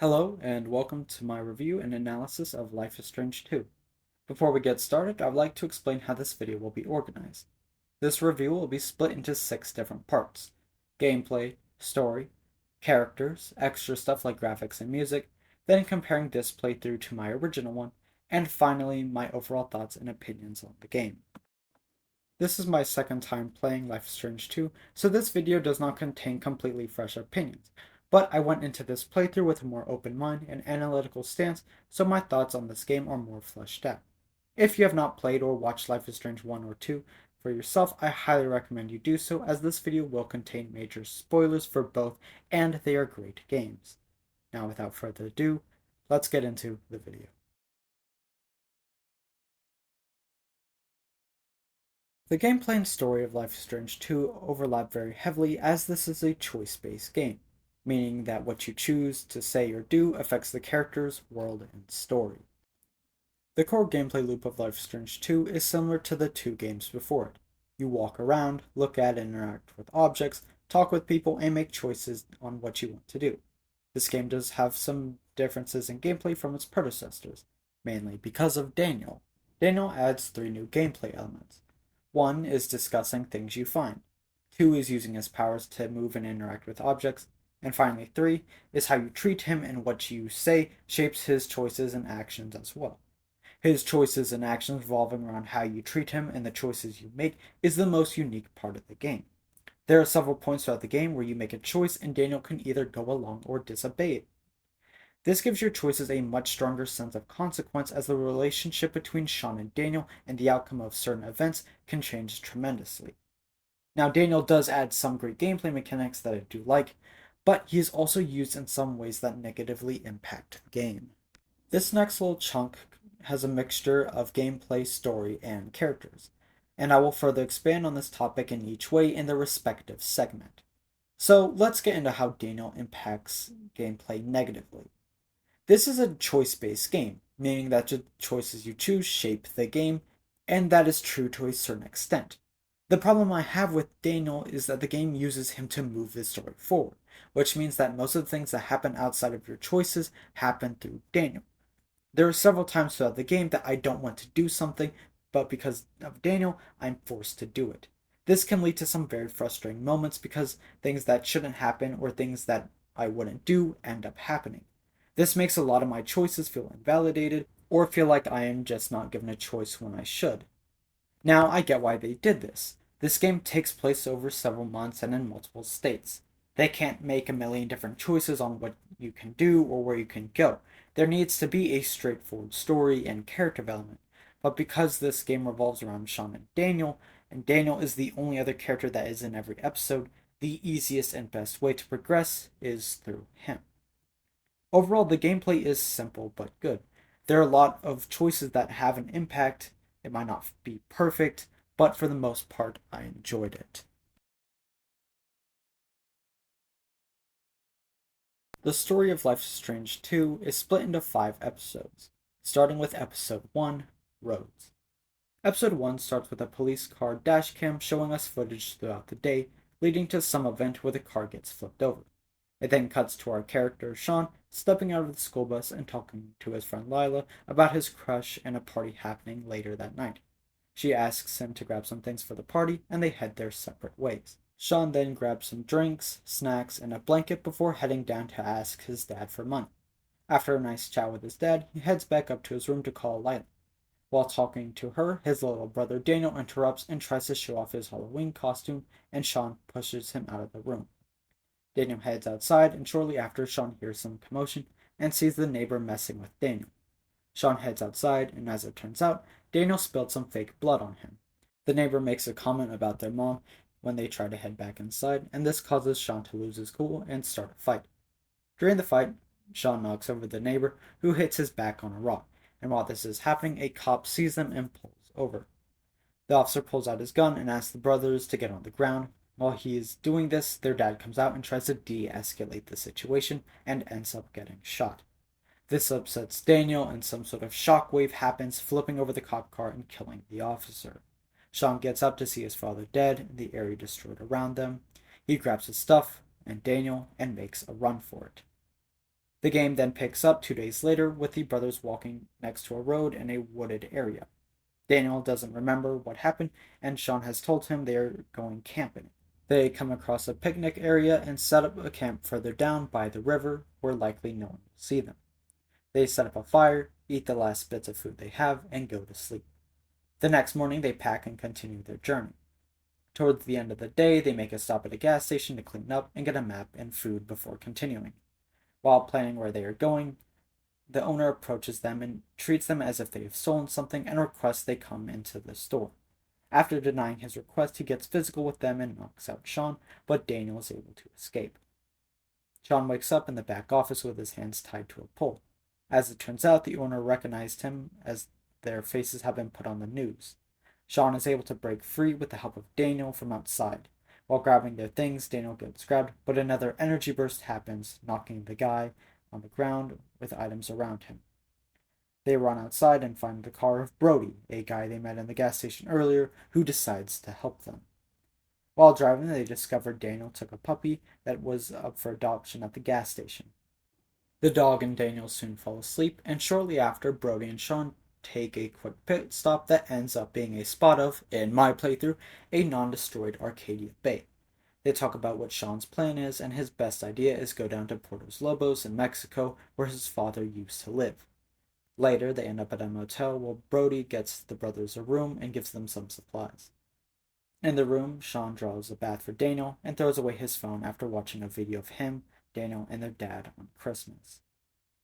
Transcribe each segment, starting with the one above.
Hello, and welcome to my review and analysis of Life is Strange 2. Before we get started, I'd like to explain how this video will be organized. This review will be split into 6 different parts: gameplay, story, characters, extra stuff like graphics and music, then comparing this playthrough to my original one, and finally my overall thoughts and opinions on the game. This is my second time playing Life is Strange 2, so this video does not contain completely fresh opinions, but I went into this playthrough with a more open mind and analytical stance, so my thoughts on this game are more fleshed out. If you have not played or watched Life is Strange 1 or 2 for yourself, I highly recommend you do so, as this video will contain major spoilers for both, and they are great games. Now without further ado, let's get into the video. The gameplay and story of Life is Strange 2 overlap very heavily, as this is a choice-based game, meaning that what you choose to say or do affects the characters, world, and story. The core gameplay loop of Life is Strange 2 is similar to the two games before it. You walk around, look at and interact with objects, talk with people, and make choices on what you want to do. This game does have some differences in gameplay from its predecessors, mainly because of Daniel. Daniel adds 3 new gameplay elements. 1 is discussing things you find. 2 is using his powers to move and interact with objects. And finally, 3 is how you treat him, and what you say shapes his choices and actions as well. His choices and actions revolving around how you treat him and the choices you make is the most unique part of the game. There are several points throughout the game where you make a choice and Daniel can either go along or disobey it. This gives your choices a much stronger sense of consequence, as the relationship between Sean and Daniel and the outcome of certain events can change tremendously. Now, Daniel does add some great gameplay mechanics that I do like, but he is also used in some ways that negatively impact the game. This next little chunk has a mixture of gameplay, story, and characters, and I will further expand on this topic in each way in the respective segment. So let's get into how Daniel impacts gameplay negatively. This is a choice-based game, meaning that the choices you choose shape the game, and that is true to a certain extent. The problem I have with Daniel is that the game uses him to move the story forward, which means that most of the things that happen outside of your choices happen through Daniel. There are several times throughout the game that I don't want to do something, but because of Daniel, I'm forced to do it. This can lead to some very frustrating moments because things that shouldn't happen or things that I wouldn't do end up happening. This makes a lot of my choices feel invalidated or feel like I am just not given a choice when I should. Now, I get why they did this. This game takes place over several months and in multiple states. They can't make a million different choices on what you can do or where you can go. There needs to be a straightforward story and character development. But because this game revolves around Sean and Daniel is the only other character that is in every episode, the easiest and best way to progress is through him. Overall, the gameplay is simple but good. There are a lot of choices that have an impact. It might not be perfect, but for the most part, I enjoyed it. The story of Life is Strange 2 is split into 5 episodes, starting with Episode 1, Roads. Episode 1 starts with a police car dashcam showing us footage throughout the day, leading to some event where the car gets flipped over. It then cuts to our character, Sean, stepping out of the school bus and talking to his friend Lila about his crush and a party happening later that night. She asks him to grab some things for the party, and they head their separate ways. Sean then grabs some drinks, snacks, and a blanket before heading down to ask his dad for money. After a nice chat with his dad, he heads back up to his room to call Lila. While talking to her, his little brother Daniel interrupts and tries to show off his Halloween costume, and Sean pushes him out of the room. Daniel heads outside, and shortly after, Sean hears some commotion and sees the neighbor messing with Daniel. Sean heads outside, and as it turns out, Daniel spilled some fake blood on him. The neighbor makes a comment about their mom when they try to head back inside, and this causes Sean to lose his cool and start a fight. During the fight, Sean knocks over the neighbor, who hits his back on a rock, and while this is happening, a cop sees them and pulls over. The officer pulls out his gun and asks the brothers to get on the ground. While he is doing this, their dad comes out and tries to de-escalate the situation and ends up getting shot. This upsets Daniel, and some sort of shockwave happens, flipping over the cop car and killing the officer. Sean gets up to see his father dead and the area destroyed around them. He grabs his stuff and Daniel and makes a run for it. The game then picks up 2 days later with the brothers walking next to a road in a wooded area. Daniel doesn't remember what happened, and Sean has told him they are going camping. They come across a picnic area and set up a camp further down by the river where likely no one will see them. They set up a fire, eat the last bits of food they have, and go to sleep. The next morning, they pack and continue their journey. Towards the end of the day, they make a stop at a gas station to clean up and get a map and food before continuing. While planning where they are going, the owner approaches them and treats them as if they have stolen something and requests they come into the store. After denying his request, he gets physical with them and knocks out Sean, but Daniel is able to escape. Sean wakes up in the back office with his hands tied to a pole. As it turns out, the owner recognized him as their faces have been put on the news. Sean is able to break free with the help of Daniel from outside. While grabbing their things, Daniel gets grabbed, but another energy burst happens, knocking the guy on the ground with items around him. They run outside and find the car of Brody, a guy they met in the gas station earlier, who decides to help them. While driving, they discover Daniel took a puppy that was up for adoption at the gas station. The dog and Daniel soon fall asleep, and shortly after, Brody and Sean take a quick pit stop that ends up being a spot of, in my playthrough, a non-destroyed Arcadia Bay. They talk about what Sean's plan is, and his best idea is go down to Portos Lobos in Mexico, where his father used to live. Later, they end up at a motel where Brody gets the brothers a room and gives them some supplies. In the room, Sean draws a bath for Daniel and throws away his phone after watching a video of him, Daniel, and their dad on Christmas.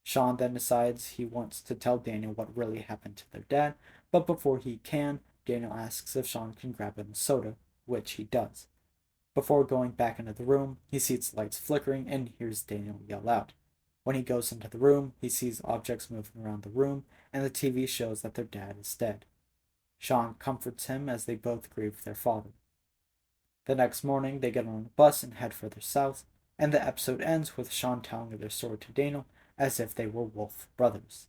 Sean then decides he wants to tell Daniel what really happened to their dad, but before he can, Daniel asks if Sean can grab him a soda, which he does. Before going back into the room, he sees lights flickering and hears Daniel yell out. When he goes into the room, he sees objects moving around the room, and the TV shows that their dad is dead. Sean comforts him as they both grieve their father. The next morning, they get on a bus and head further south, and the episode ends with Sean telling their story to Daniel as if they were Wolf brothers.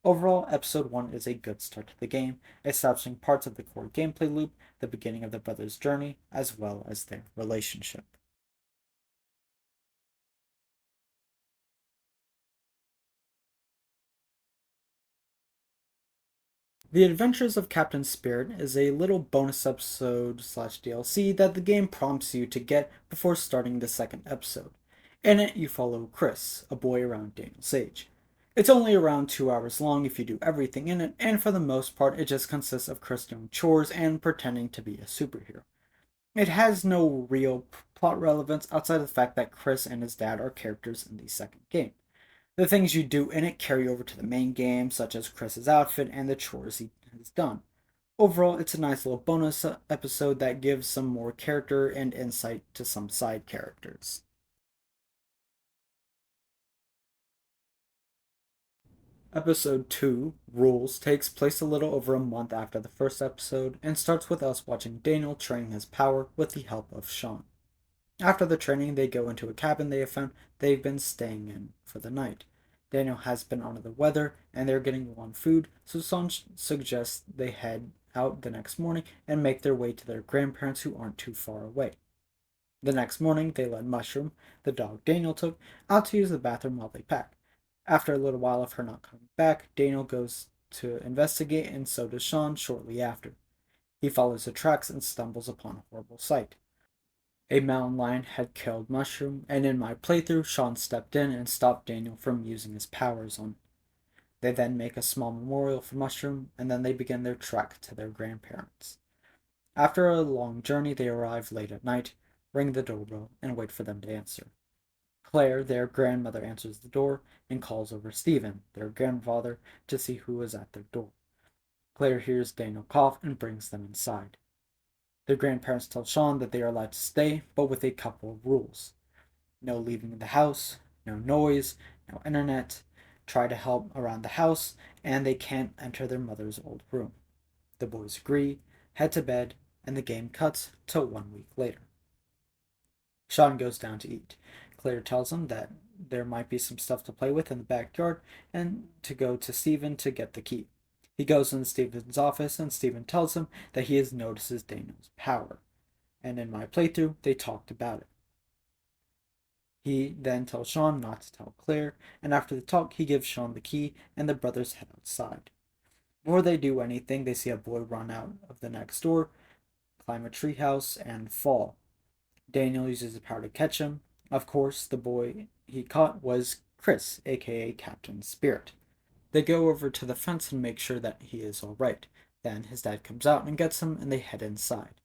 Overall, Episode 1 is a good start to the game, establishing parts of the core gameplay loop, the beginning of the brothers' journey, as well as their relationship. The Adventures of Captain Spirit is a little bonus episode / DLC that the game prompts you to get before starting the second episode. In it, you follow Chris, a boy around Daniel's age. It's only around 2 hours long if you do everything in it, and for the most part, it just consists of Chris doing chores and pretending to be a superhero. It has no real plot relevance outside of the fact that Chris and his dad are characters in the second game. The things you do in it carry over to the main game, such as Chris's outfit and the chores he has done. Overall, it's a nice little bonus episode that gives some more character and insight to some side characters. Episode 2, Rules, takes place a little over a month after the first episode and starts with us watching Daniel train his power with the help of Sean. After the training, they go into a cabin they have found they've been staying in for the night. Daniel has been under the weather and they're getting low on food, so Son suggests they head out the next morning and make their way to their grandparents who aren't too far away. The next morning, they let Mushroom, the dog Daniel took, out to use the bathroom while they pack. After a little while of her not coming back, Daniel goes to investigate and so does Sean shortly after. He follows the tracks and stumbles upon a horrible sight. A mountain lion had killed Mushroom, and in my playthrough, Sean stepped in and stopped Daniel from using his powers on it. They then make a small memorial for Mushroom, and then they begin their trek to their grandparents. After a long journey, they arrive late at night, ring the doorbell, and wait for them to answer. Claire, their grandmother, answers the door and calls over Stephen, their grandfather, to see who is at their door. Claire hears Daniel cough and brings them inside. Their grandparents tell Sean that they are allowed to stay, but with a couple of rules. No leaving the house, no noise, no internet, try to help around the house, and they can't enter their mother's old room. The boys agree, head to bed, and the game cuts to 1 week later. Sean goes down to eat. Claire tells him that there might be some stuff to play with in the backyard and to go to Stephen to get the key. He goes into Stephen's office and Stephen tells him that he has notices Daniel's power. And in my playthrough, they talked about it. He then tells Sean not to tell Claire, and after the talk, he gives Sean the key, and the brothers head outside. Before they do anything, they see a boy run out of the next door, climb a treehouse, and fall. Daniel uses his power to catch him. Of course, the boy he caught was Chris, aka Captain Spirit. They go over to the fence and make sure that he is alright. Then his dad comes out and gets him, and they head inside.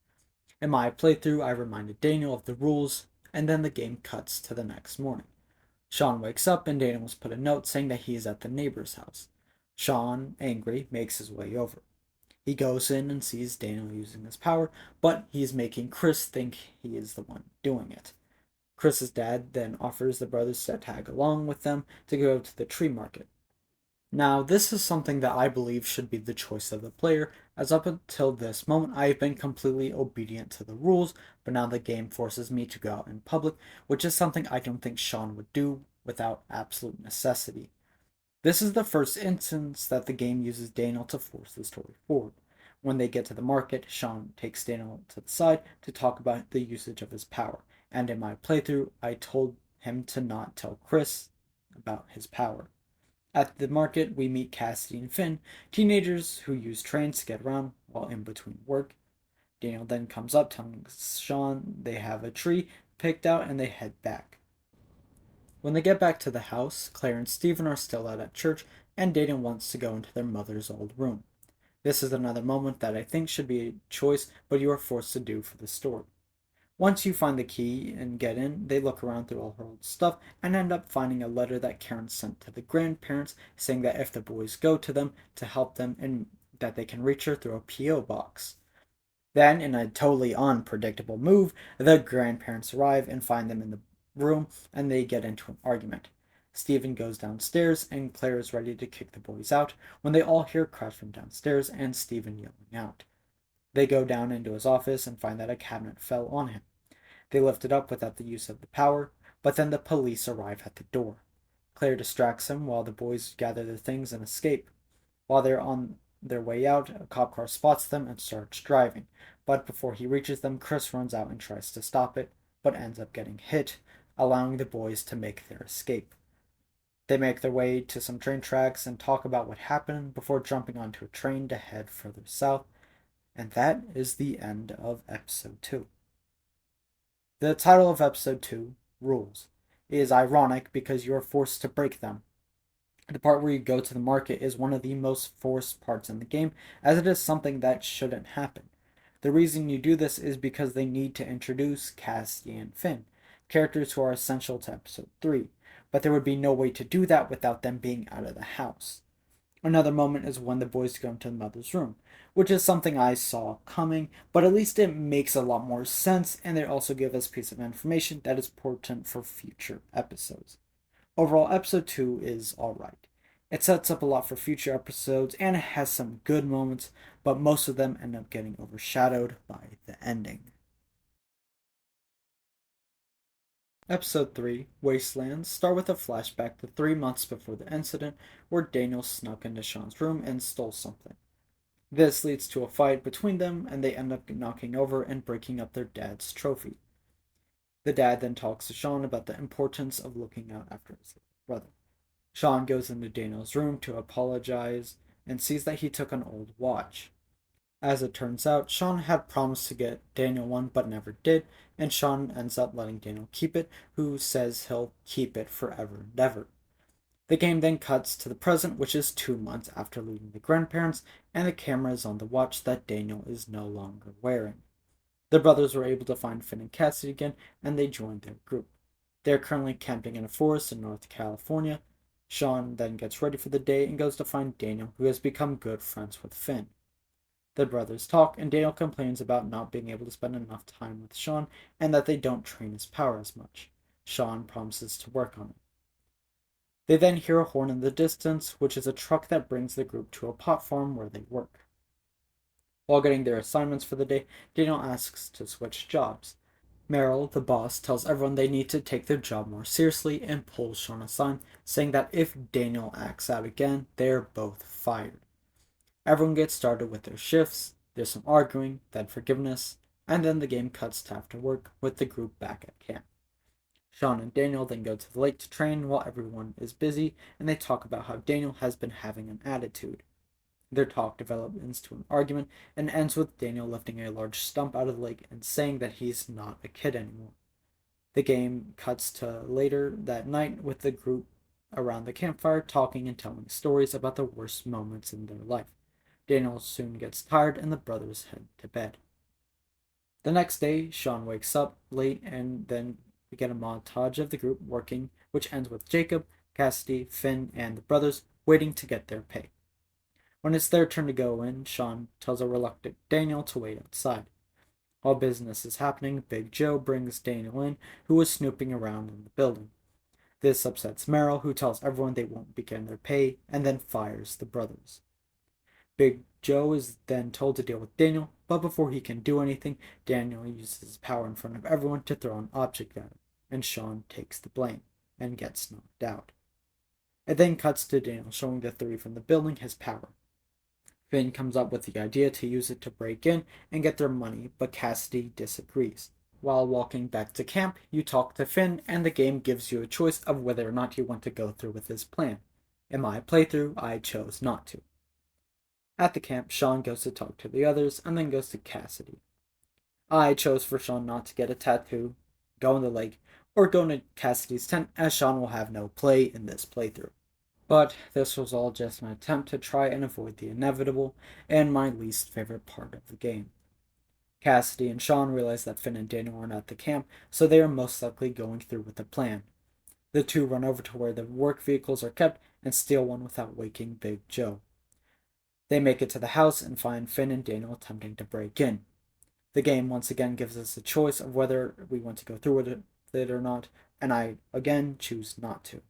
In my playthrough, I reminded Daniel of the rules, and then the game cuts to the next morning. Sean wakes up, and Daniel has put a note saying that he is at the neighbor's house. Sean, angry, makes his way over. He goes in and sees Daniel using his power, but he is making Chris think he is the one doing it. Chris's dad then offers the brothers to tag along with them to go to the tree market. Now, this is something that I believe should be the choice of the player, as up until this moment I have been completely obedient to the rules, but now the game forces me to go out in public, which is something I don't think Sean would do without absolute necessity. This is the first instance that the game uses Daniel to force the story forward. When they get to the market, Sean takes Daniel to the side to talk about the usage of his power, and in my playthrough, I told him to not tell Chris about his power. At the market, we meet Cassidy and Finn, teenagers who use trains to get around while in between work. Daniel then comes up telling Sean they have a tree picked out and they head back. When they get back to the house, Claire and Stephen are still out at church, and Daniel wants to go into their mother's old room. This is another moment that I think should be a choice, but you are forced to do for the story. Once you find the key and get in, they look around through all her old stuff and end up finding a letter that Karen sent to the grandparents saying that if the boys go to them to help them and that they can reach her through a P.O. box. Then, in a totally unpredictable move, the grandparents arrive and find them in the room and they get into an argument. Stephen goes downstairs and Claire is ready to kick the boys out when they all hear cries from downstairs and Stephen yelling out. They go down into his office and find that a cabinet fell on him. They lift it up without the use of the power, but then the police arrive at the door. Claire distracts him while the boys gather their things and escape. While they're on their way out, a cop car spots them and starts driving. But before he reaches them, Chris runs out and tries to stop it, but ends up getting hit, allowing the boys to make their escape. They make their way to some train tracks and talk about what happened before jumping onto a train to head further south. And that is the end of episode 2. The title of episode 2, Rules, is ironic because you are forced to break them. The part where you go to the market is one of the most forced parts in the game, as it is something that shouldn't happen. The reason you do this is because they need to introduce Cassidy and Finn, characters who are essential to episode 3, but there would be no way to do that without them being out of the house. Another moment is when the boys go into the mother's room, which is something I saw coming, but at least it makes a lot more sense, and they also give us a piece of information that is important for future episodes. Overall, episode 2 is alright. It sets up a lot for future episodes, and it has some good moments, but most of them end up getting overshadowed by the ending. Episode 3, Wastelands, start with a flashback to 3 months before the incident where Daniel snuck into Sean's room and stole something. This leads to a fight between them, and they end up knocking over and breaking up their dad's trophy. The dad then talks to Sean about the importance of looking out after his brother. Sean goes into Daniel's room to apologize and sees that he took an old watch. As it turns out, Sean had promised to get Daniel one but never did, and Sean ends up letting Daniel keep it, who says he'll keep it forever and ever. The game then cuts to the present, which is 2 months after leaving the grandparents, and the camera is on the watch that Daniel is no longer wearing. The brothers were able to find Finn and Cassidy again, and they joined their group. They are currently camping in a forest in North California. Sean then gets ready for the day and goes to find Daniel, who has become good friends with Finn. The brothers talk, and Daniel complains about not being able to spend enough time with Sean and that they don't train his power as much. Sean promises to work on it. They then hear a horn in the distance, which is a truck that brings the group to a pot farm where they work. While getting their assignments for the day, Daniel asks to switch jobs. Meryl, the boss, tells everyone they need to take their job more seriously and pulls Sean aside, saying that if Daniel acts out again, they're both fired. Everyone gets started with their shifts, there's some arguing, then forgiveness, and then the game cuts to after work with the group back at camp. Sean and Daniel then go to the lake to train while everyone is busy, and they talk about how Daniel has been having an attitude. Their talk develops into an argument and ends with Daniel lifting a large stump out of the lake and saying that he's not a kid anymore. The game cuts to later that night with the group around the campfire talking and telling stories about the worst moments in their life. Daniel soon gets tired and the brothers head to bed. The next day, Sean wakes up late and then we get a montage of the group working, which ends with Jacob, Cassidy, Finn, and the brothers waiting to get their pay. When it's their turn to go in, Sean tells a reluctant Daniel to wait outside. While business is happening, Big Joe brings Daniel in, who is snooping around in the building. This upsets Meryl, who tells everyone they won't begin their pay, and then fires the brothers. Big Joe is then told to deal with Daniel, but before he can do anything, Daniel uses his power in front of everyone to throw an object at him, and Sean takes the blame and gets knocked out. It then cuts to Daniel showing the three from the building his power. Finn comes up with the idea to use it to break in and get their money, but Cassidy disagrees. While walking back to camp, you talk to Finn, and the game gives you a choice of whether or not you want to go through with his plan. In my playthrough, I chose not to. At the camp, Sean goes to talk to the others, and then goes to Cassidy. I chose for Sean not to get a tattoo, go in the lake, or go into Cassidy's tent, as Sean will have no play in this playthrough. But this was all just an attempt to try and avoid the inevitable, and my least favorite part of the game. Cassidy and Sean realize that Finn and Daniel aren't at the camp, so they are most likely going through with the plan. The two run over to where the work vehicles are kept and steal one without waking Big Joe. They make it to the house and find Finn and Daniel attempting to break in. The game once again gives us a choice of whether we want to go through with it or not, and I again choose not to.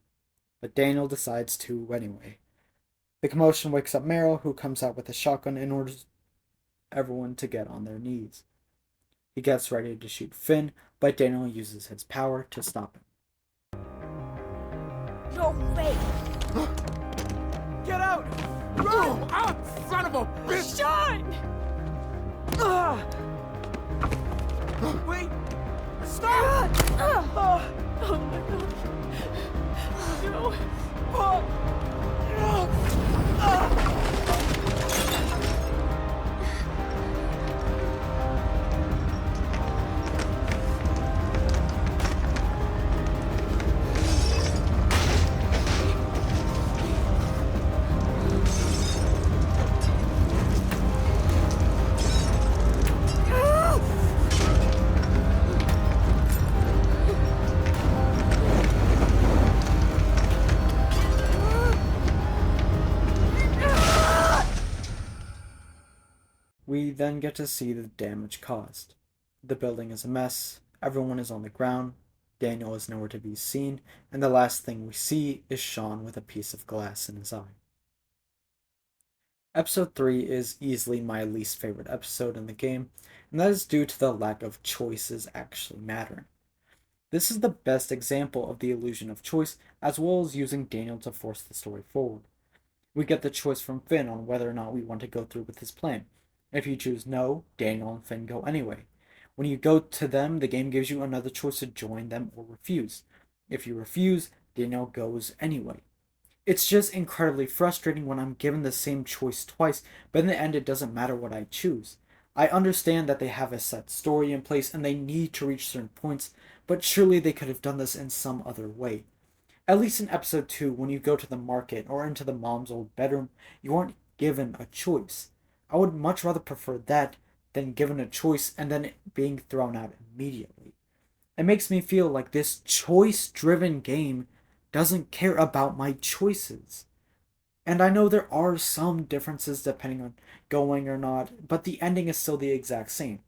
But Daniel decides to anyway. The commotion wakes up Meryl, who comes out with a shotgun and orders everyone to get on their knees. He gets ready to shoot Finn, but Daniel uses his power to stop him. No way! Get out! Go out, son of a bitch! Sean! Wait! Stop! Oh my god. No. We then get to see the damage caused. The building is a mess, everyone is on the ground, Daniel is nowhere to be seen, and the last thing we see is Sean with a piece of glass in his eye. Episode 3 is easily my least favorite episode in the game, and that is due to the lack of choices actually mattering. This is the best example of the illusion of choice, as well as using Daniel to force the story forward. We get the choice from Finn on whether or not we want to go through with his plan. If you choose no, Daniel and Finn go anyway. When you go to them, the game gives you another choice to join them or refuse. If you refuse, Daniel goes anyway. It's just incredibly frustrating when I'm given the same choice twice, but in the end it doesn't matter what I choose. I understand that they have a set story in place and they need to reach certain points, but surely they could have done this in some other way. At least in episode 2, when you go to the market or into the mom's old bedroom, you aren't given a choice. I would much rather prefer that than given a choice and then it being thrown out immediately. It makes me feel like this choice-driven game doesn't care about my choices. And I know there are some differences depending on going or not, but the ending is still the exact same.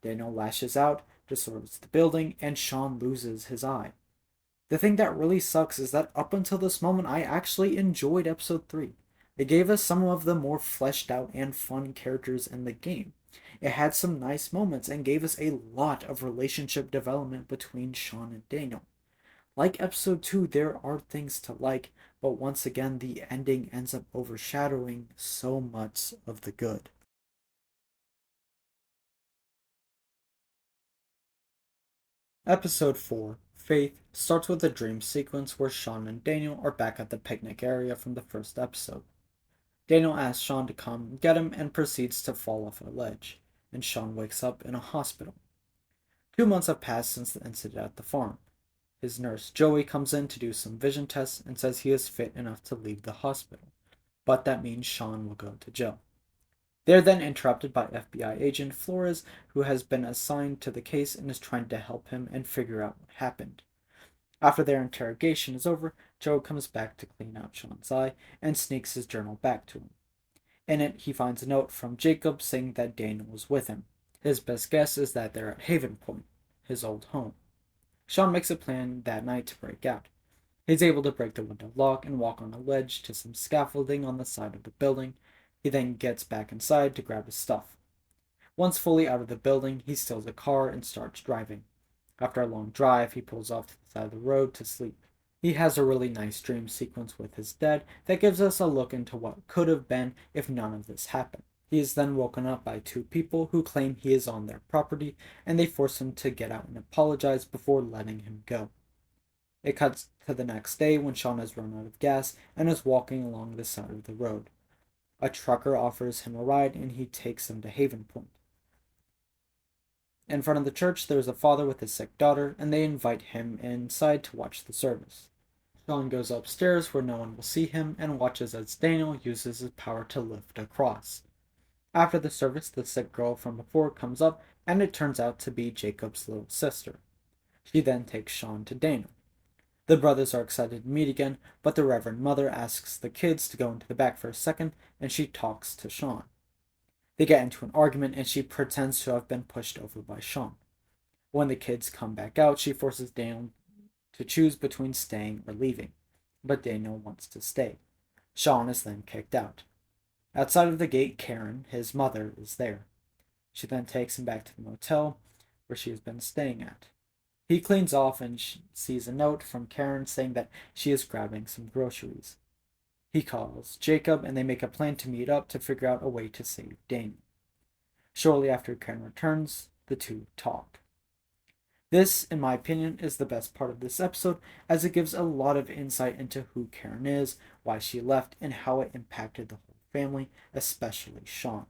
Daniel lashes out, destroys the building, and Sean loses his eye. The thing that really sucks is that up until this moment, I actually enjoyed episode 3. It gave us some of the more fleshed out and fun characters in the game. It had some nice moments and gave us a lot of relationship development between Sean and Daniel. Like episode 2, there are things to like, but once again, the ending ends up overshadowing so much of the good. Episode 4, Faith starts with a dream sequence where Sean and Daniel are back at the picnic area from the first episode. Daniel asks Sean to come get him and proceeds to fall off a ledge, and Sean wakes up in a hospital. 2 months have passed since the incident at the farm. His nurse Joey comes in to do some vision tests and says he is fit enough to leave the hospital, but that means Sean will go to jail. They are then interrupted by FBI agent Flores, who has been assigned to the case and is trying to help him and figure out what happened. After their interrogation is over, Joe comes back to clean out Sean's eye and sneaks his journal back to him. In it, he finds a note from Jacob saying that Daniel was with him. His best guess is that they're at Haven Point, his old home. Sean makes a plan that night to break out. He's able to break the window lock and walk on a ledge to some scaffolding on the side of the building. He then gets back inside to grab his stuff. Once fully out of the building, he steals a car and starts driving. After a long drive, he pulls off to the side of the road to sleep. He has a really nice dream sequence with his dad that gives us a look into what could have been if none of this happened. He is then woken up by two people who claim he is on their property, and they force him to get out and apologize before letting him go. It cuts to the next day when Sean has run out of gas and is walking along the side of the road. A trucker offers him a ride and he takes him to Haven Point. In front of the church, there is a father with his sick daughter, and they invite him inside to watch the service. Sean goes upstairs where no one will see him and watches as Daniel uses his power to lift a cross. After the service, the sick girl from before comes up, and it turns out to be Jacob's little sister. She then takes Sean to Daniel. The brothers are excited to meet again, but the Reverend Mother asks the kids to go into the back for a second, and she talks to Sean. They get into an argument, and she pretends to have been pushed over by Sean. When the kids come back out, she forces Daniel to choose between staying or leaving, but Daniel wants to stay. Sean is then kicked out. Outside of the gate, Karen, his mother, is there. She then takes him back to the motel where she has been staying at. He cleans off and sees a note from Karen saying that she is grabbing some groceries. He calls Jacob and they make a plan to meet up to figure out a way to save Daniel. Shortly after Karen returns, the two talk. This, in my opinion, is the best part of this episode, as it gives a lot of insight into who Karen is, why she left, and how it impacted the whole family, especially Sean.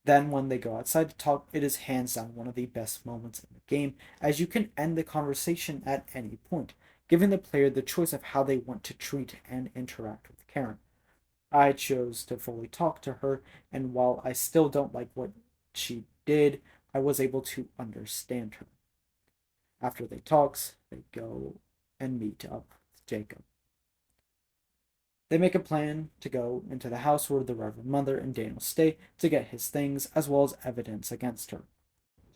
Then, when they go outside to talk, it is hands down one of the best moments in the game, as you can end the conversation at any point, giving the player the choice of how they want to treat and interact with Karen. I chose to fully talk to her, and while I still don't like what she did, I was able to understand her. After they talks, they go and meet up with Jacob. They make a plan to go into the house where the Reverend Mother and Daniel stay to get his things as well as evidence against her.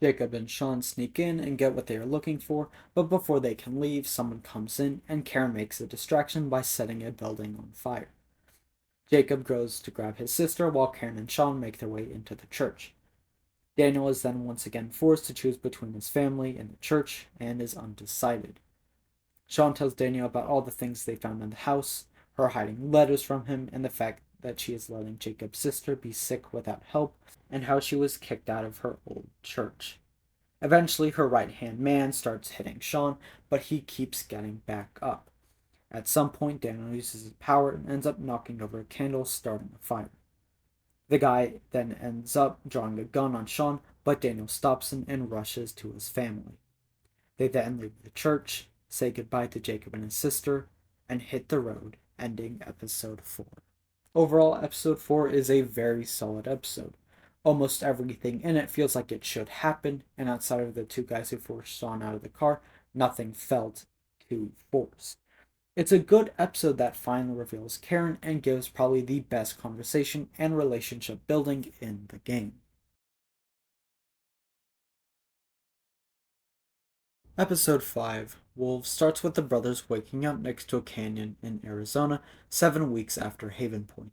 Jacob and Sean sneak in and get what they are looking for, but before they can leave, someone comes in and Karen makes a distraction by setting a building on fire. Jacob goes to grab his sister while Karen and Sean make their way into the church. Daniel is then once again forced to choose between his family and the church and is undecided. Sean tells Daniel about all the things they found in the house, her hiding letters from him, and the fact that she is letting Jacob's sister be sick without help, and how she was kicked out of her old church. Eventually, her right-hand man starts hitting Sean, but he keeps getting back up. At some point, Daniel uses his power and ends up knocking over a candle, starting a fire. The guy then ends up drawing a gun on Sean, but Daniel stops him and rushes to his family. They then leave the church, say goodbye to Jacob and his sister, and hit the road, ending episode 4. Overall, episode 4 is a very solid episode. Almost everything in it feels like it should happen, and outside of the two guys who forced Sean out of the car, nothing felt too forced. It's a good episode that finally reveals Karen and gives probably the best conversation and relationship building in the game. Episode 5, Wolves, starts with the brothers waking up next to a canyon in Arizona 7 weeks after Haven Point.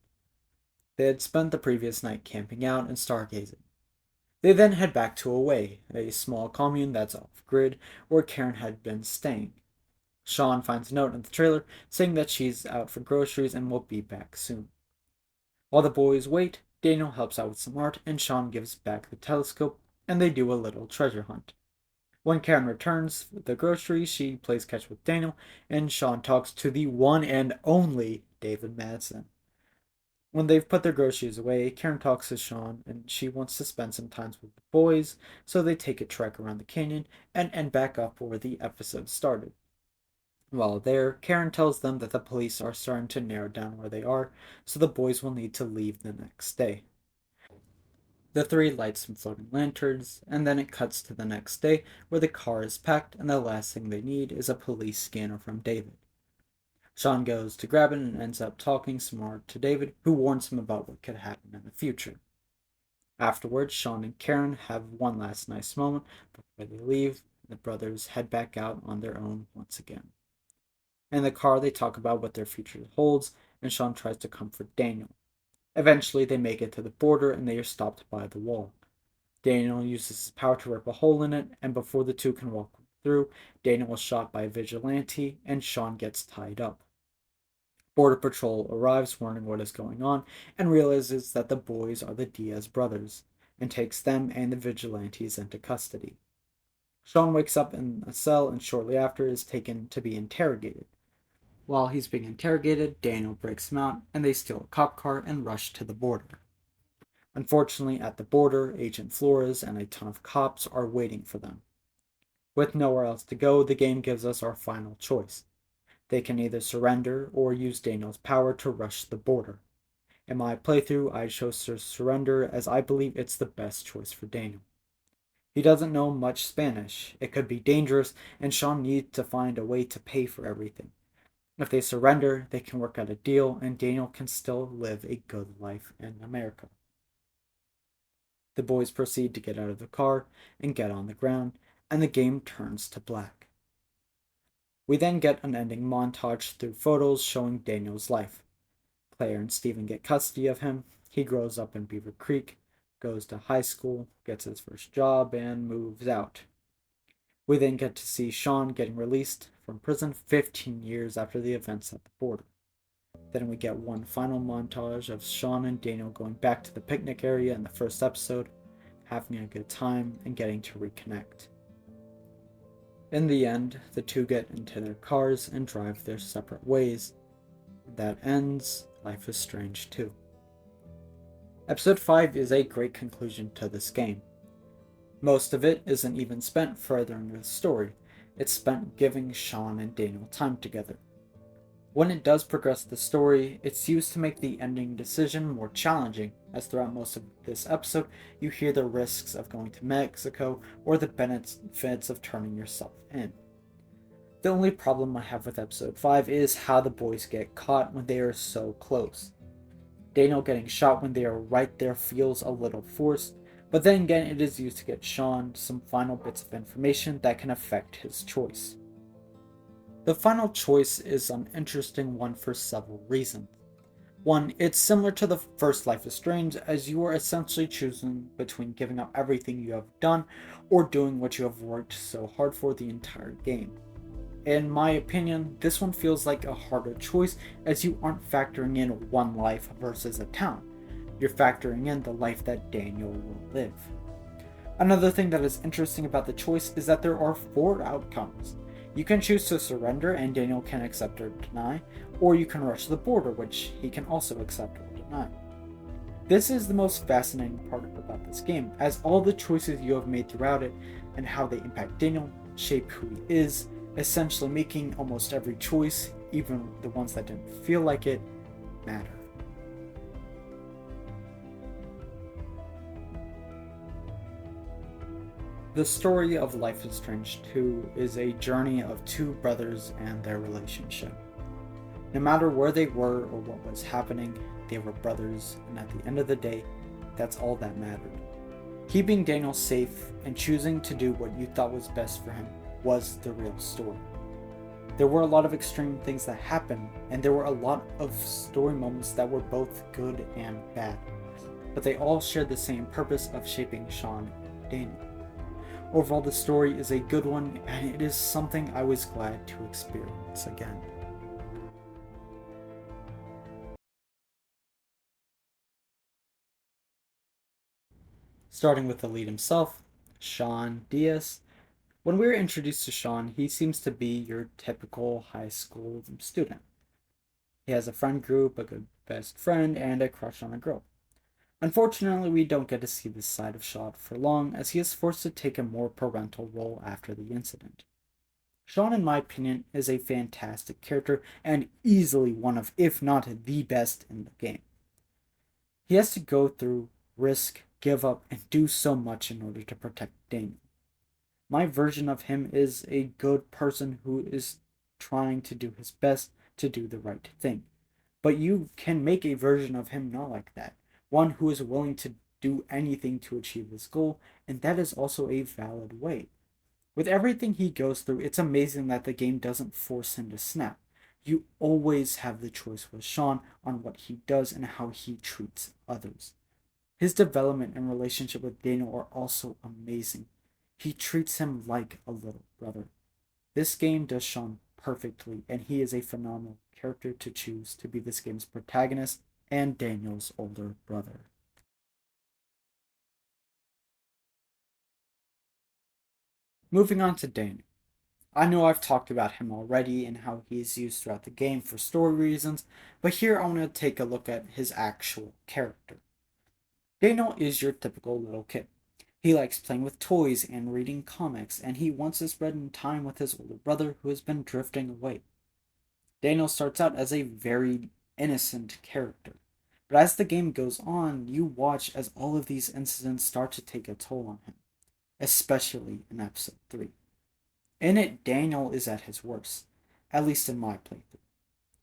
They had spent the previous night camping out and stargazing. They then head back to Away, a small commune that's off-grid, where Karen had been staying. Sean finds a note in the trailer saying that she's out for groceries and will be back soon. While the boys wait, Daniel helps out with some art and Sean gives back the telescope and they do a little treasure hunt. When Karen returns the groceries, she plays catch with Daniel, and Sean talks to the one and only David Madsen. When they've put their groceries away, Karen talks to Sean, and she wants to spend some time with the boys, so they take a trek around the canyon and end back up where the episode started. While there, Karen tells them that the police are starting to narrow down where they are, so the boys will need to leave the next day. The three light some floating lanterns, and then it cuts to the next day where the car is packed and the last thing they need is a police scanner from David. Sean goes to grab it and ends up talking some more to David, who warns him about what could happen in the future. Afterwards, Sean and Karen have one last nice moment before they leave. The brothers head back out on their own once again. In the car, they talk about what their future holds, and Sean tries to comfort Daniel. Eventually, they make it to the border and they are stopped by the wall. Daniel uses his power to rip a hole in it, and before the two can walk through, Daniel is shot by a vigilante and Sean gets tied up. Border Patrol arrives, wondering what is going on, and realizes that the boys are the Diaz brothers, and takes them and the vigilantes into custody. Sean wakes up in a cell and shortly after is taken to be interrogated. While he's being interrogated, Daniel breaks him out, and they steal a cop car and rush to the border. Unfortunately, at the border, Agent Flores and a ton of cops are waiting for them. With nowhere else to go, the game gives us our final choice. They can either surrender or use Daniel's power to rush the border. In my playthrough, I chose to surrender as I believe it's the best choice for Daniel. He doesn't know much Spanish. It could be dangerous, and Sean needs to find a way to pay for everything. If they surrender, they can work out a deal, and Daniel can still live a good life in America. The boys proceed to get out of the car and get on the ground, and the game turns to black. We then get an ending montage through photos showing Daniel's life. Claire and Stephen get custody of him. He grows up in Beaver Creek, goes to high school, gets his first job, and moves out. We then get to see Sean getting released from prison 15 years after the events at the border. Then we get one final montage of Sean and Daniel going back to the picnic area in the first episode, having a good time, and getting to reconnect. In the end, the two get into their cars and drive their separate ways. That ends Life is Strange 2. Episode 5 is a great conclusion to this game. Most of it isn't even spent furthering the story. It's spent giving Sean and Daniel time together. When it does progress the story, it's used to make the ending decision more challenging, as throughout most of this episode, you hear the risks of going to Mexico or the benefits of turning yourself in. The only problem I have with episode 5 is how the boys get caught when they are so close. Daniel getting shot when they are right there feels a little forced, but then again it is used to get Sean some final bits of information that can affect his choice. The final choice is an interesting one for several reasons. One, it's similar to the first Life is Strange, as you are essentially choosing between giving up everything you have done or doing what you have worked so hard for the entire game. In my opinion, this one feels like a harder choice as you aren't factoring in one life versus a town. You're factoring in the life that Daniel will live. Another thing that is interesting about the choice is that there are 4 outcomes. You can choose to surrender and Daniel can accept or deny, or you can rush the border, which he can also accept or deny. This is the most fascinating part about this game, as all the choices you have made throughout it and how they impact Daniel shape who he is, essentially making almost every choice, even the ones that didn't feel like it, matter. The story of Life is Strange 2 is a journey of 2 brothers and their relationship. No matter where they were or what was happening, they were brothers, and at the end of the day, that's all that mattered. Keeping Daniel safe and choosing to do what you thought was best for him was the real story. There were a lot of extreme things that happened, and there were a lot of story moments that were both good and bad, but they all shared the same purpose of shaping Sean and Daniel. Overall, the story is a good one, and it is something I was glad to experience again. Starting with the lead himself, Sean Diaz. When we're introduced to Sean, he seems to be your typical high school student. He has a friend group, a good best friend, and a crush on a girl. Unfortunately, we don't get to see this side of Sean for long, as he is forced to take a more parental role after the incident. Sean, in my opinion, is a fantastic character and easily one of, if not the best in the game. He has to go through, risk, give up, and do so much in order to protect Daniel. My version of him is a good person who is trying to do his best to do the right thing. But you can make a version of him not like that. One who is willing to do anything to achieve his goal, and that is also a valid way. With everything he goes through, it's amazing that the game doesn't force him to snap. You always have the choice with Sean on what he does and how he treats others. His development and relationship with Daniel are also amazing. He treats him like a little brother. This game does Sean perfectly, and he is a phenomenal character to choose to be this game's protagonist and Daniel's older brother. Moving on to Daniel. I know I've talked about him already and how he is used throughout the game for story reasons, but here I want to take a look at his actual character. Daniel is your typical little kid. He likes playing with toys and reading comics, and he wants to spend time with his older brother who has been drifting away. Daniel starts out as a very innocent character, but as the game goes on, you watch as all of these incidents start to take a toll on him, especially in episode 3. In it, Daniel is at his worst, at least in my playthrough.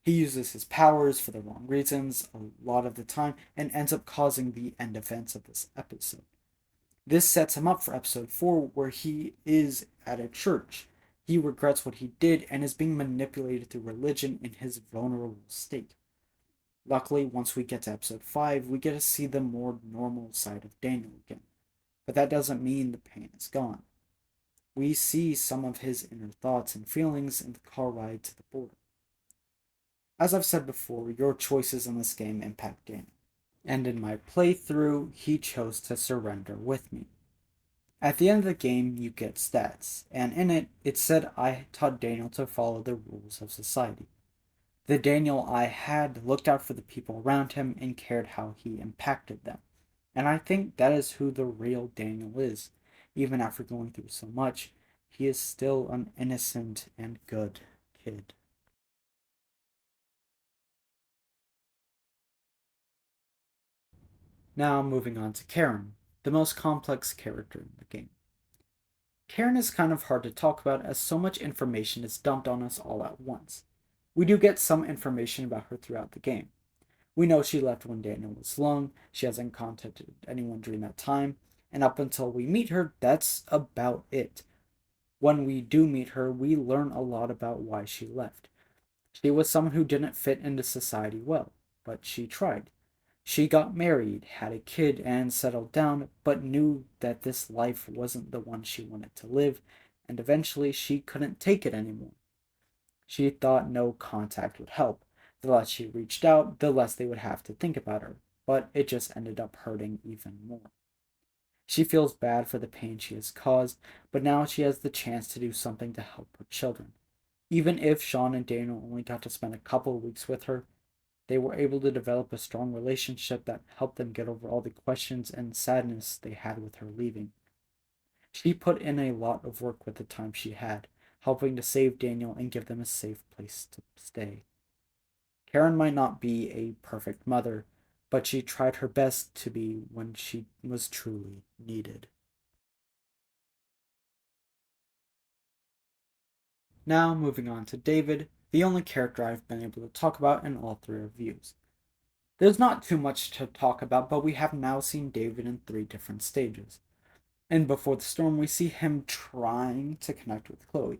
He uses his powers for the wrong reasons a lot of the time and ends up causing the end events of this episode. This sets him up for episode 4, where he is at a church. He regrets what he did and is being manipulated through religion in his vulnerable state. Luckily, once we get to episode 5, we get to see the more normal side of Daniel again. But that doesn't mean the pain is gone. We see some of his inner thoughts and feelings in the car ride to the border. As I've said before, your choices in this game impact Daniel. And in my playthrough, he chose to surrender with me. At the end of the game, you get stats, and in it, it said I taught Daniel to follow the rules of society. The Daniel I had looked out for the people around him and cared how he impacted them. And I think that is who the real Daniel is. Even after going through so much, he is still an innocent and good kid. Now moving on to Karen, the most complex character in the game. Karen is kind of hard to talk about as so much information is dumped on us all at once. We do get some information about her throughout the game. We know she left when Daniel was young, she hasn't contacted anyone during that time, and up until we meet her, that's about it. When we do meet her, we learn a lot about why she left. She was someone who didn't fit into society well, but she tried. She got married, had a kid, and settled down, but knew that this life wasn't the one she wanted to live, and eventually she couldn't take it anymore. She thought no contact would help. The less she reached out, the less they would have to think about her, but it just ended up hurting even more. She feels bad for the pain she has caused, but now she has the chance to do something to help her children. Even if Sean and Daniel only got to spend a couple of weeks with her, they were able to develop a strong relationship that helped them get over all the questions and sadness they had with her leaving. She put in a lot of work with the time she had, helping to save Daniel and give them a safe place to stay. Karen might not be a perfect mother, but she tried her best to be when she was truly needed. Now, moving on to David, the only character I've been able to talk about in all 3 reviews. There's not too much to talk about, but we have now seen David in 3 different stages. In Before the Storm, we see him trying to connect with Chloe.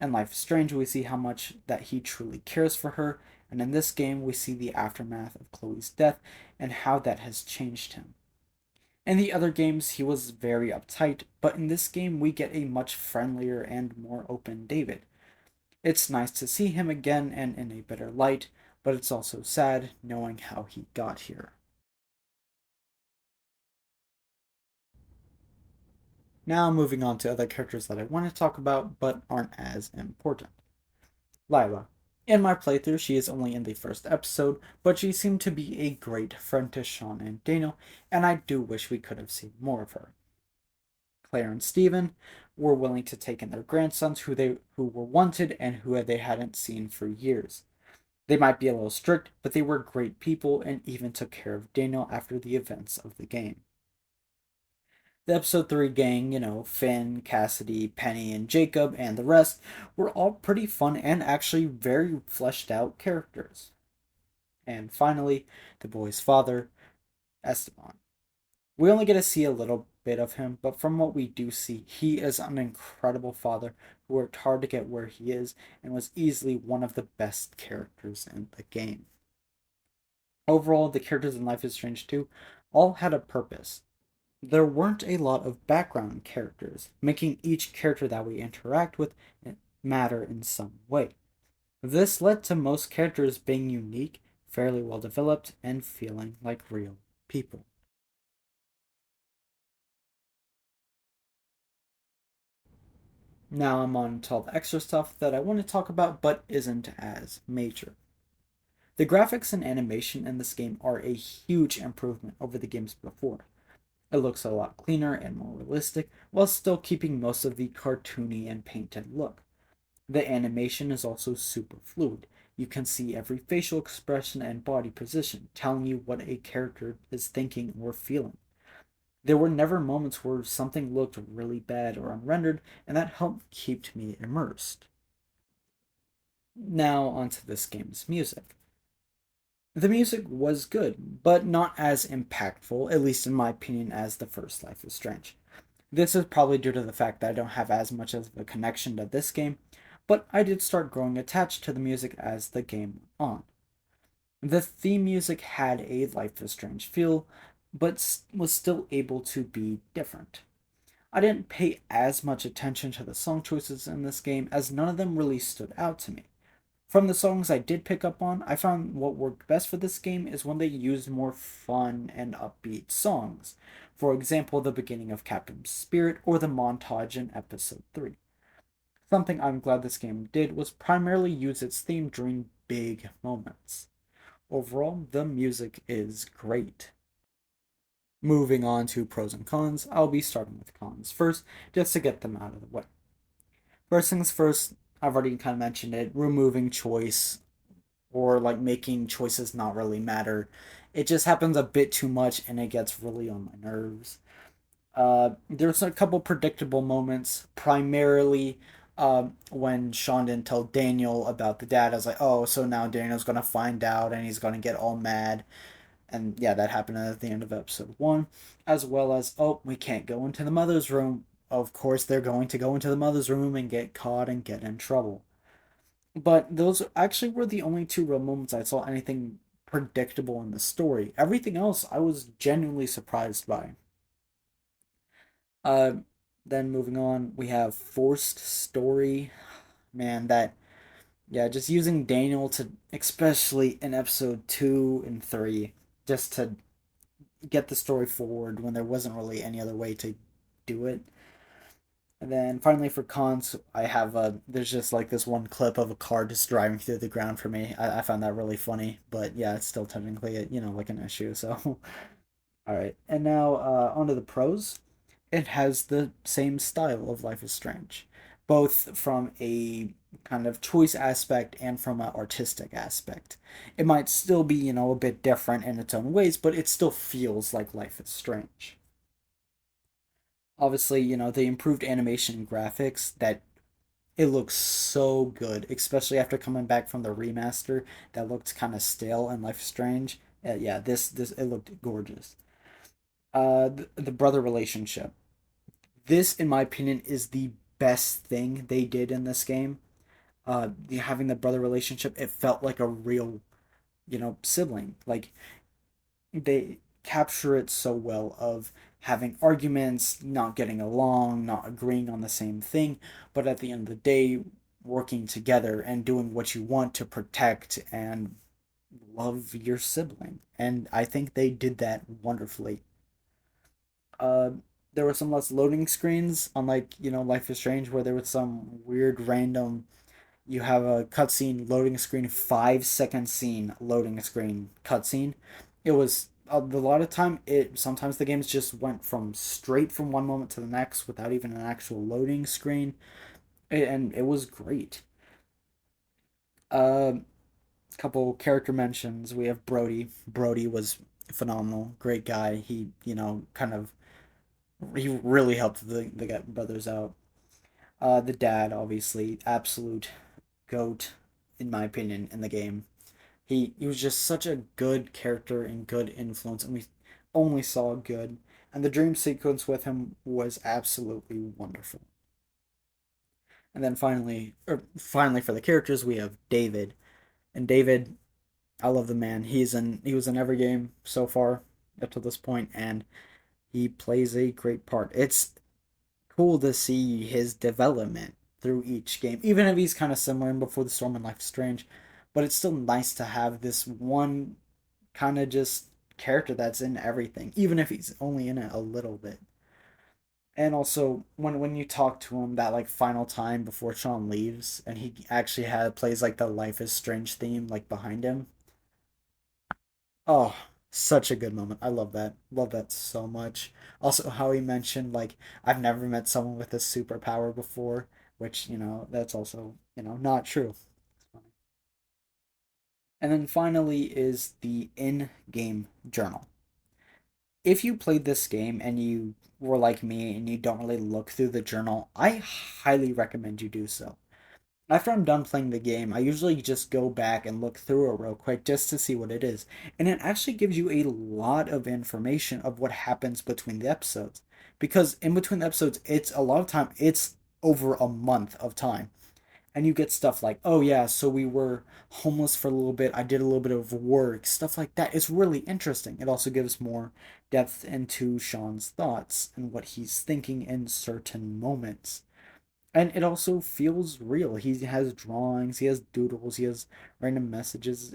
In Life is Strange, we see how much that he truly cares for her, and in this game, we see the aftermath of Chloe's death and how that has changed him. In the other games, he was very uptight, but in this game, we get a much friendlier and more open David. It's nice to see him again and in a better light, but it's also sad knowing how he got here. Now, moving on to other characters that I want to talk about but aren't as important. Lila. In my playthrough, she is only in the first episode, but she seemed to be a great friend to Sean and Daniel, and I do wish we could have seen more of her. Claire and Stephen were willing to take in their grandsons who were wanted and who they hadn't seen for years. They might be a little strict, but they were great people and even took care of Daniel after the events of the game. The episode 3 gang, Finn, Cassidy, Penny, and Jacob, and the rest, were all pretty fun and actually very fleshed out characters. And finally, the boy's father, Esteban. We only get to see a little bit of him, but from what we do see, he is an incredible father who worked hard to get where he is and was easily one of the best characters in the game. Overall, the characters in Life is Strange 2 all had a purpose. There weren't a lot of background characters, making each character that we interact with matter in some way. This led to most characters being unique, fairly well developed, and feeling like real people. Now I'm on to all the extra stuff that I want to talk about but isn't as major. The graphics and animation in this game are a huge improvement over the games before. It looks a lot cleaner and more realistic, while still keeping most of the cartoony and painted look. The animation is also super fluid. You can see every facial expression and body position, telling you what a character is thinking or feeling. There were never moments where something looked really bad or unrendered, and that helped keep me immersed. Now, onto this game's music. The music was good, but not as impactful, at least in my opinion, as the first Life is Strange. This is probably due to the fact that I don't have as much of a connection to this game, but I did start growing attached to the music as the game went on. The theme music had a Life is Strange feel, but was still able to be different. I didn't pay as much attention to the song choices in this game as none of them really stood out to me. From the songs I did pick up on, I found what worked best for this game is when they used more fun and upbeat songs. For example, the beginning of Captain Spirit or the montage in Episode 3. Something I'm glad this game did was primarily use its theme during big moments. Overall, the music is great. Moving on to pros and cons, I'll be starting with cons first, just to get them out of the way. First things first, I've already kind of mentioned it, removing choice or like making choices not really matter. It just happens a bit too much and it gets really on my nerves. There's a couple predictable moments, primarily when Sean didn't tell Daniel about the dad. I was like, oh, so now Daniel's gonna find out and he's gonna get all mad. And yeah, that happened at the end of episode 1, as well as, oh, we can't go into the mother's room. Of course, they're going to go into the mother's room and get caught and get in trouble. But those actually were the only two real moments I saw anything predictable in the story. Everything else I was genuinely surprised by. Uh, then moving on, we have forced story. Man, yeah, just using Daniel to, especially in episode 2 and 3, just to get the story forward when there wasn't really any other way to do it. And then finally for cons, I have there's just like this one clip of a car just driving through the ground for me. I found that really funny, but yeah, it's still technically like an issue. So all right, and now onto the pros. It has the same style of Life is Strange, both from a kind of choice aspect and from an artistic aspect. It might still be a bit different in its own ways, but it still feels like Life is Strange. Obviously, the improved animation and graphics that it looks so good, especially after coming back from the remaster that looked kind of stale in Life is Strange. Yeah, this it looked gorgeous. The brother relationship. This, in my opinion, is the best thing they did in this game. Having the brother relationship, it felt like a real, sibling. Like they capture it so well of having arguments, not getting along, not agreeing on the same thing, but at the end of the day, working together and doing what you want to protect and love your sibling. And I think they did that wonderfully. Uh, There were some less loading screens, unlike, Life is Strange, where there was some weird random, you have a cutscene loading screen, 5 second scene loading screen cutscene. It was a lot of time. It sometimes the games just went from straight from one moment to the next without even an actual loading screen, and it was great. A couple character mentions. We have Brody. Brody was phenomenal, great guy. He, kind of he really helped the brothers out. The dad, obviously, absolute goat in my opinion in the game. He was just such a good character and good influence, and we only saw good. And the dream sequence with him was absolutely wonderful. And then finally for the characters, we have David. And David, I love the man. He was in every game so far up to this point, and he plays a great part. It's cool to see his development through each game, even if he's kind of similar in Before the Storm and Life is Strange. But it's still nice to have this one kind of just character that's in everything, even if he's only in it a little bit. And also, when you talk to him that like final time before Sean leaves, and he actually had plays like the Life is Strange theme like behind him. Oh, such a good moment. I love that. Love that so much. Also, how he mentioned, like, I've never met someone with a superpower before, which, that's also, not true. And then finally is the in game journal. If you played this game and you were like me and you don't really look through the journal, I highly recommend you do so. After I'm done playing the game, I usually just go back and look through it real quick just to see what it is. And it actually gives you a lot of information of what happens between the episodes. Because in between the episodes, it's a lot of time, it's over a month of time. And you get stuff like, oh yeah, so we were homeless for a little bit, I did a little bit of work, stuff like that. It's really interesting. It also gives more depth into Sean's thoughts and what he's thinking in certain moments, and it also feels real. He has drawings, he has doodles, he has random messages.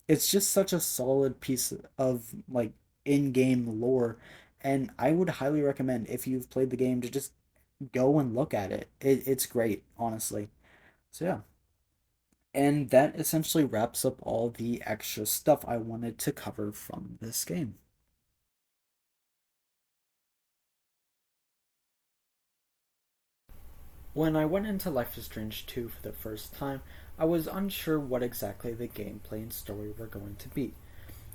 It's just such a solid piece of like in-game lore, and I would highly recommend if you've played the game to just go and look at it. It's great, honestly. So yeah. And that essentially wraps up all the extra stuff I wanted to cover from this game. When I went into Life is Strange 2 for the first time, I was unsure what exactly the gameplay and story were going to be.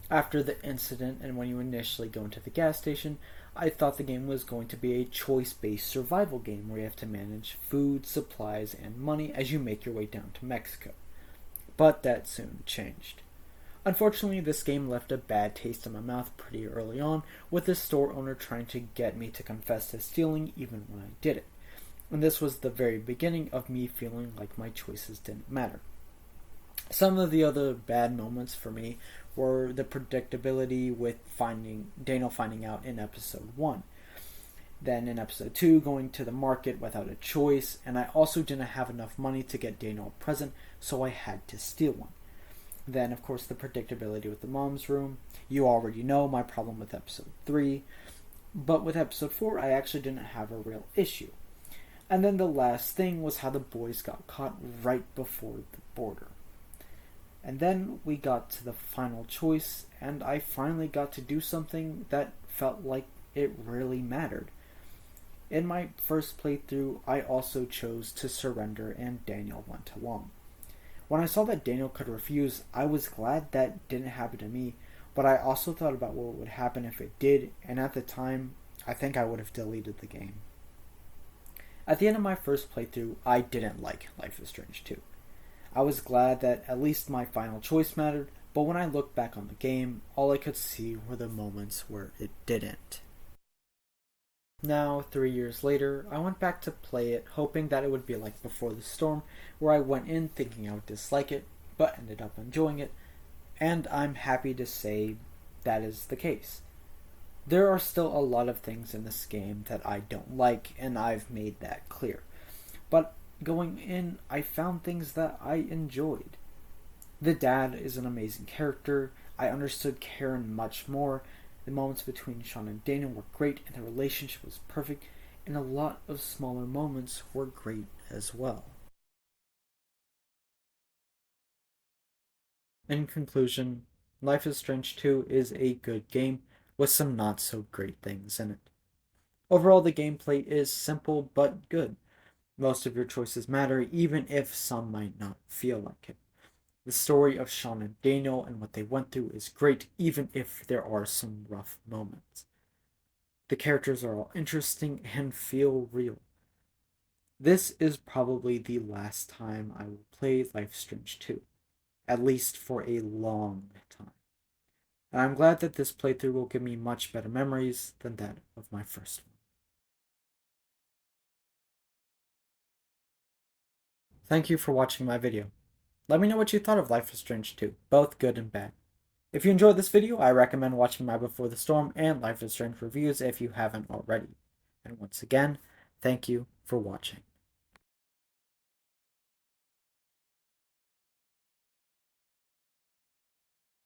After the incident and when you initially go into the gas station, I thought the game was going to be a choice-based survival game where you have to manage food, supplies, and money as you make your way down to Mexico. But that soon changed. Unfortunately, this game left a bad taste in my mouth pretty early on, with the store owner trying to get me to confess to stealing even when I did it. And this was the very beginning of me feeling like my choices didn't matter. Some of the other bad moments for me were the predictability with Daniel finding out in episode 1. Then in episode 2, going to the market without a choice, and I also didn't have enough money to get Daniel a present, so I had to steal one. Then, of course, the predictability with the mom's room. You already know my problem with episode 3. But with episode 4, I actually didn't have a real issue. And then the last thing was how the boys got caught right before the border. And then we got to the final choice, and I finally got to do something that felt like it really mattered. In my first playthrough, I also chose to surrender, and Daniel went along. When I saw that Daniel could refuse, I was glad that didn't happen to me, but I also thought about what would happen if it did, and at the time, I think I would have deleted the game. At the end of my first playthrough, I didn't like Life is Strange 2. I was glad that at least my final choice mattered, but when I looked back on the game, all I could see were the moments where it didn't. Now, 3 years later, I went back to play it, hoping that it would be like Before the Storm, where I went in thinking I would dislike it, but ended up enjoying it, and I'm happy to say that is the case. There are still a lot of things in this game that I don't like, and I've made that clear. But going in, I found things that I enjoyed. The dad is an amazing character. I understood Karen much more. The moments between Sean and Daniel were great, and the relationship was perfect, and a lot of smaller moments were great as well. In conclusion, Life is Strange 2 is a good game with some not so great things in it. Overall, the gameplay is simple but good. Most of your choices matter, even if some might not feel like it. The story of Sean and Daniel and what they went through is great, even if there are some rough moments. The characters are all interesting and feel real. This is probably the last time I will play Life is Strange 2, at least for a long time. And I'm glad that this playthrough will give me much better memories than that of my first one. Thank you for watching my video. Let me know what you thought of Life is Strange 2, both good and bad. If you enjoyed this video, I recommend watching my Before the Storm and Life is Strange reviews if you haven't already. And once again, thank you for watching.